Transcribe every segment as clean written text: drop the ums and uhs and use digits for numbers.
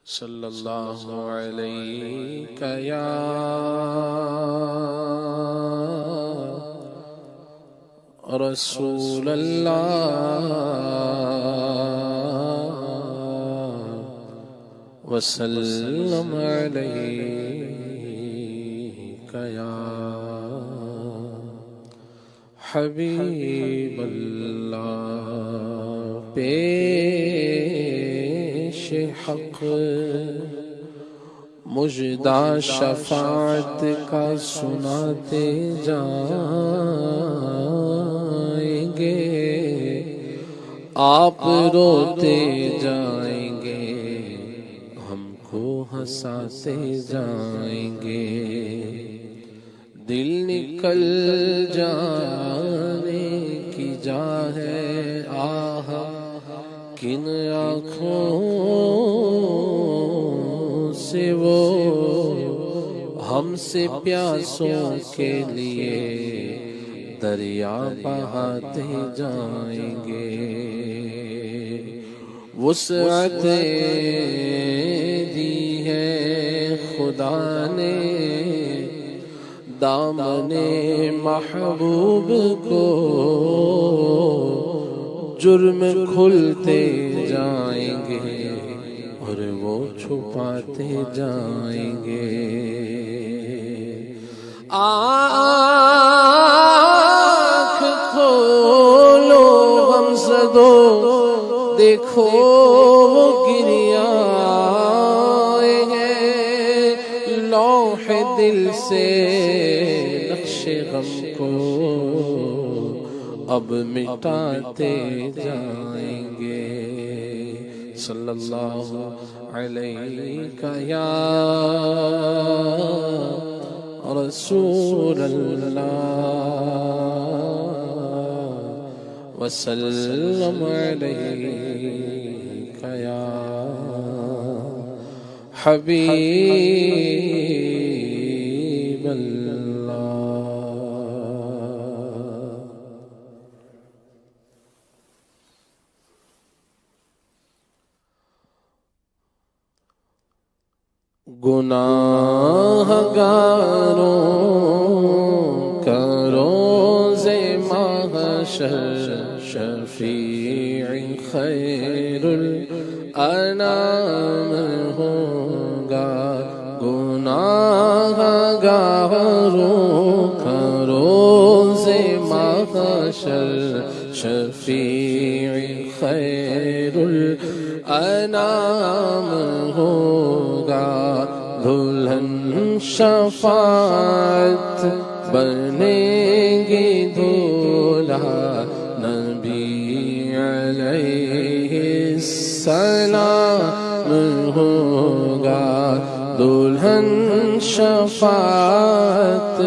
صلی اللہ علیہ یا رسول اللہ وسلم علیہ یا حبیب اللہ پیش حق مجدہ شفاعت کا سناتے جائیں گے، آپ روتے جائیں گے، ہم کو ہنساتے جائیں گے، دل نکل جانے کی جا ہے آہ کن آنکھوں سے وہ ہم سے پیاسوں کے لیے دریا بہاتے جائیں گے، وسعت دی ہے خدا نے دامن محبوب کو، جرم کھلتے جائیں گے اور وہ چھپاتے جائیں گے، آنکھ کھولو غم زدو دیکھو وہ گریاں ہیں، لوح دل سے نقش غم کو اب مٹاتے جائیں گے، صلی اللہ علیہ یا رسول اللہ وسلم علیہ یا حبیب اللہ۔ گناہگاروں کا روز محشر شفیع خیر الانام ہوگا، گناہگاروں کا روز محشر شفیع خیر الانام ہوگا، دلہن شفاعت بنیں گی، دولہا نبی علیہ السلام ہوگا، دلہن شفاعت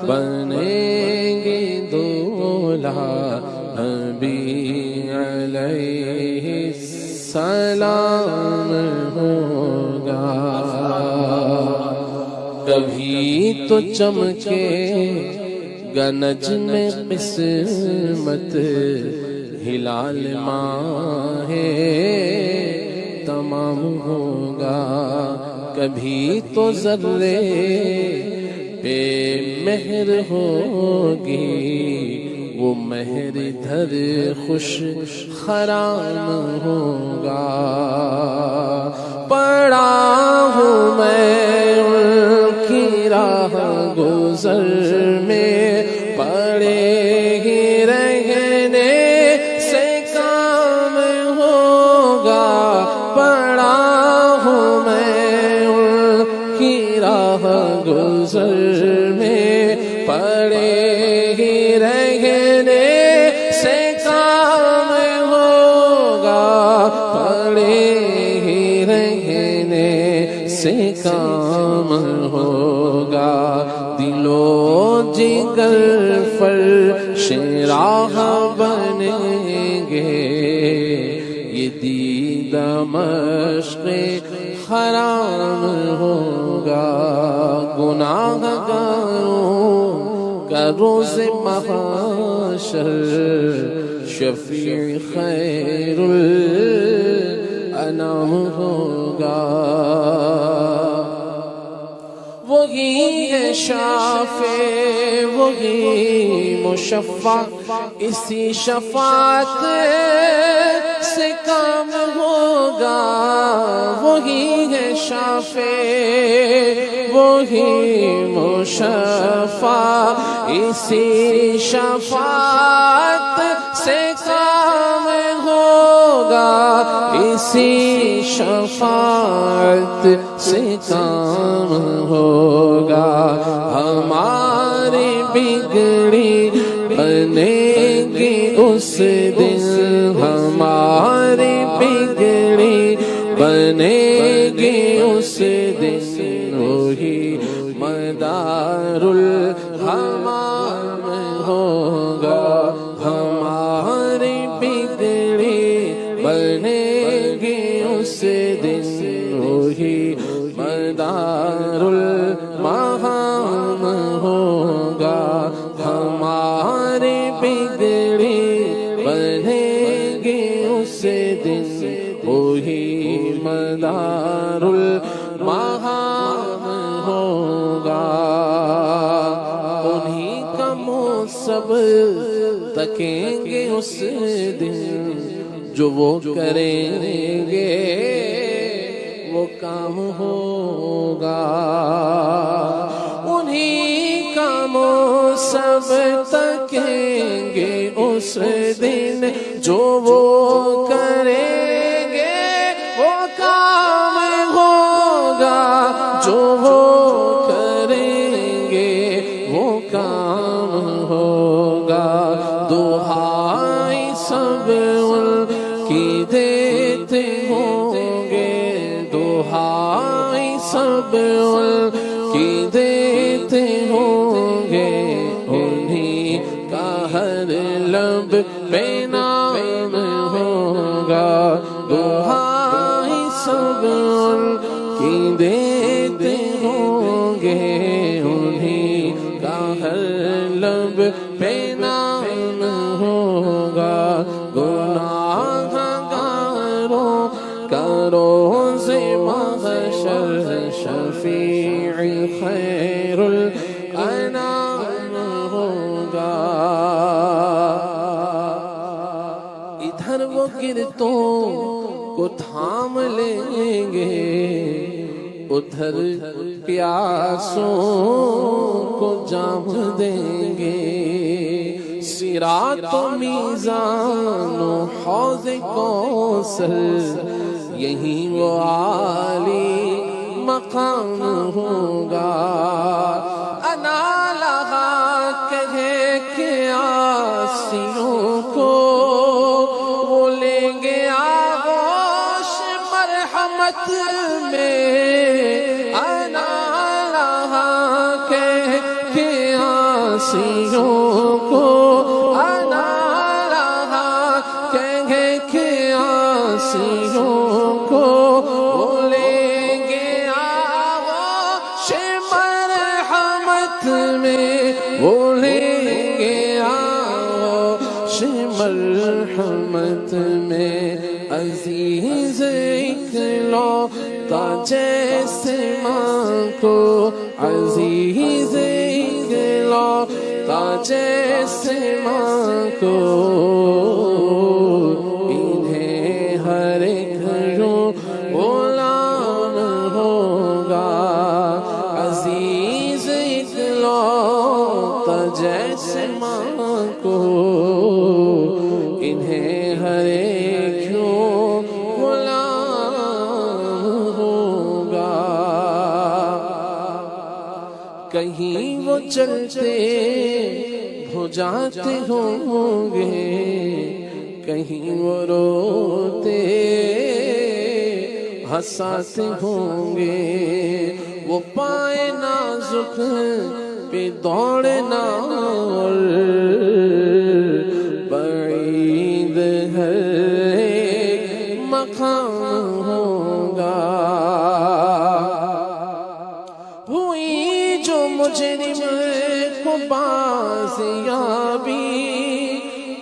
بنیں گی، دولہا نبی علیہ السلام ہوگا، کبھی تو چمکے گا نجم قسمت، ہلال ماہ تمام ہوگا، کبھی تو ذرے پہ مہر ہوگی، وہ مہر ادھر خوش خرام ہوگا، پڑا ہوں میں ان کی راہ گزر میں، پڑے ہی رہنے سے کام ہوگا، پڑا ہوں میں ان کی راہ گزر میں، پڑے ہی رہنے سے کام ہوگا، پڑے ہی رہنے سے کام ہوگا، دل و جگر فرش راہ بنیں گے، یہ دیدہ مشق حرام ہوگا، گناہگاروں کا روز محشر شفیع خیر الانام ہوگا، شافع وہی مشفع اسی شفاعت سے کام ہوگا وہی ہے شافع وہی مشفع اسی شفاعت سے کام ہوگا اسی شفاعت سے کام ہوگا ہماری بگڑی بنے گی اس دن ہماری بگڑی بنے گی اس دن وہی مدار الحمام ہوگا ہماری بگڑی بنے گی اس دن وہی مدار المحام ہوگا ہماری بگڑی بنے گی اس دن وہی مدار المحام ہوگا انہی کا سب تکیں گے اس دن جو وہ کریں گے وہ کام ہوگا انہی کاموں سب تکیں گے اس دن جو وہ کریں گے وہ کام ہوگا جو وہ کریں گے وہ کام ہوگا دہائی سب ان کی دیتے ہوں گے دہائی سب ان کی دیتے ہوں گے انہی کا ہر لب پہ نام ہوگا دہائی سب ان کی دیتے ہوں گے انہی کا ہر لب پہ نام ہوگا گناہ گاروں کا روز محشر شفیع خیر الانام ہوگا ادھر وہ گرتوں کو تھام لیں گے ادھر پیاسوں کو جام دیں گے صراط و میزان و حوض کوثر یہی وہ عالی مقام ہوگا انا لہا کہے کہ عاصیوں کو وہ لیں گے آغوش مرحمت میں انا لہا کہے کہ عاصیوں کو انا لہا کہے کہ عاصیوں کو وہ لیں گے آغوش مرحمت میں وہ لیں گے آغوش مرحمت میں عزیز اکلوتا جیسے ماں کو عزیز اکلوتا جیسے ماں کو انہیں ہر ایک یوں غلام ہوگا عزیز اکلوتا جیسے ماں کو انہیں ہر ایک یوں غلام ہوگا کہیں وہ چلتے ہو جاتے ہوں گے کہیں وہ روتے ہنساتے ہوں گے وہ پائے نازک پہ دوڑنا اور بعید ہر ایک مقام ہوگا ہوئی جو مجرم کو بازیابی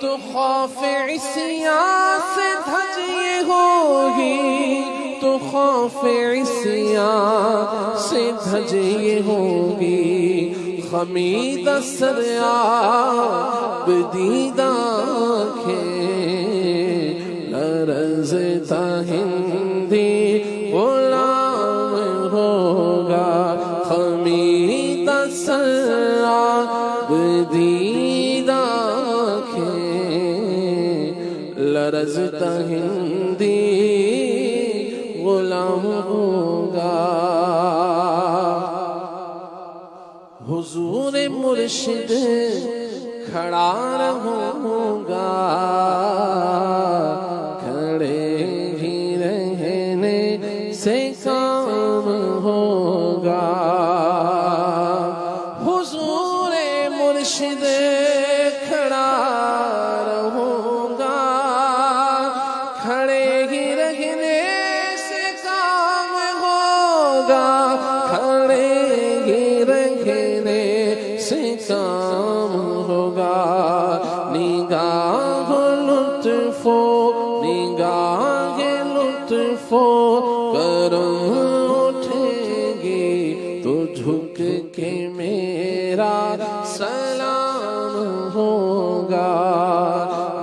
تو خوف عصیان سے دھجیے ہوگی تو خوف عصیان سے دھجیے ہوگی خمید سریاب دیدہ کے لرزتا ہندی غلام ہوگا خمید سریاب دیدہ کے لرزتا ہندی غلام ہوگا حضور مرشد کھڑا رہوں گا کھڑے ہی رہنے سے کام ہوگا حضور مرشد کھڑا رہوں گا کھڑے ہی رہنے سے کام ہوگا کھڑے ہی رہنے سے کام ہوگا نگاہ لطف نگاہ لطف کرم اٹھے گی تو جھک کے میرا سلام ہوگا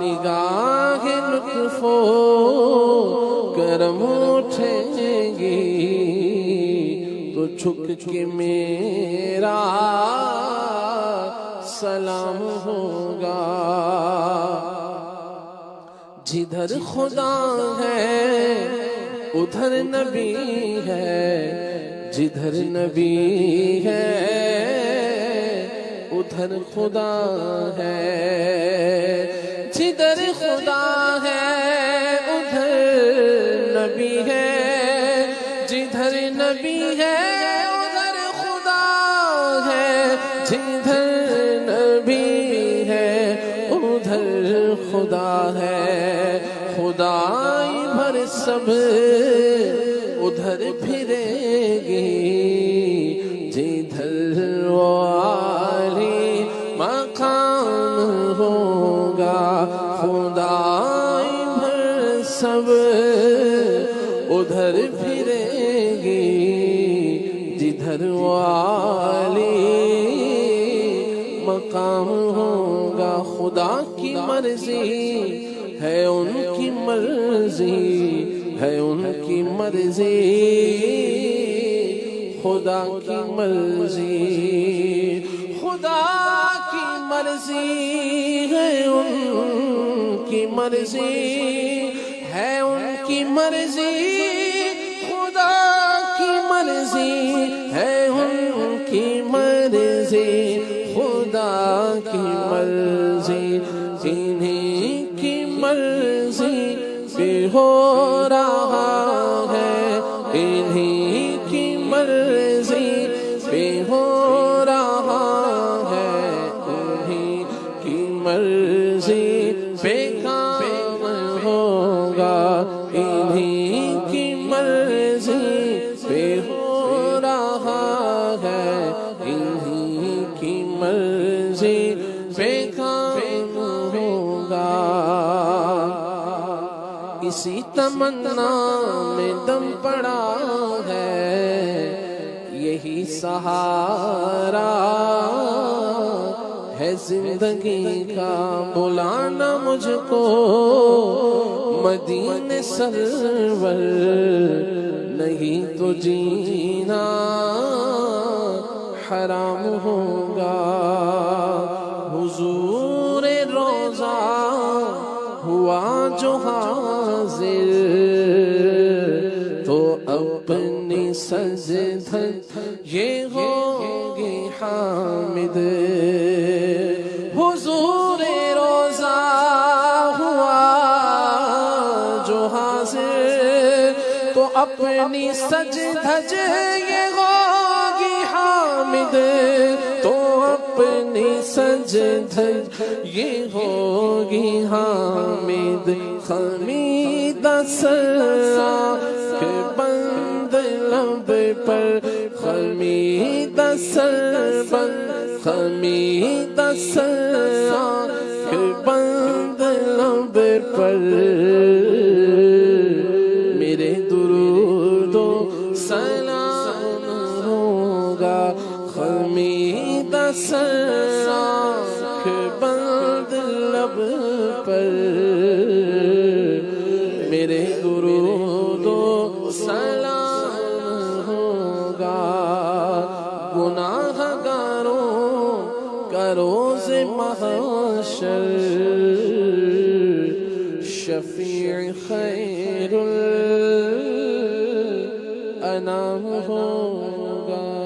نگاہ لطف کرم اٹھے گی تو جھک کے میرا سلام ہوگا جدھر خدا ہے ادھر نبی ہے جدھر نبی ہے ادھر خدا ہے جدھر خدا ہے ادھر نبی ہے جدھر نبی ہے ادھر خدا ہے جدھر نبی ہے ادھر خدا ہے خدائی بھر سب ادھر پھرے گی جدھر والی مقام ہوگا خدائی بھر سب ادھر پھرے گی جدھر والی مقام ہوگا خدا کی مرضی ہے ان کی مرضی ہے ان کی مرضی خدا کی مرضی خدا کی مرضی ہے ان کی مرضی ہے ان کی مرضی خدا کی مرضی ہے ان کی مرضی خدا کی مرضی انہیں کی مرضی پہ ہو رہا ہے انہیں کی مرضی پہ ہو رہا ہے انہیں کی مرضی پہ کام ہوگا انہیں کی مرضی پہ ہو رہا ہے انہیں کی مرضی پہ کام ہوگا اسی تمنا میں دم پڑا ہے یہی سہارا ہے زندگی کا بلانا مجھ کو مدینے سرور نہیں تو جینا حرام ہوگا حضور روضہ ہوا جو حاضر تو اپنی سجدت یہ ہوگی حامد حضور روضہ ہوا جو حاضر تو اپنی سجدت یہ ہوگی حامد تو اپنی سجدت یہ ہوگی حامد خمیدہ سرا کے بند لب پر خمیدہ سر بند خمیدہ سرا کے بند لب پر میرے درود و سلام ہوگا خمیدہ سر آنکھ بند لب پر میرے درود و سلام ہوگا گناہ گاروں کا روز محشر شفیع خیر الانام ہوگا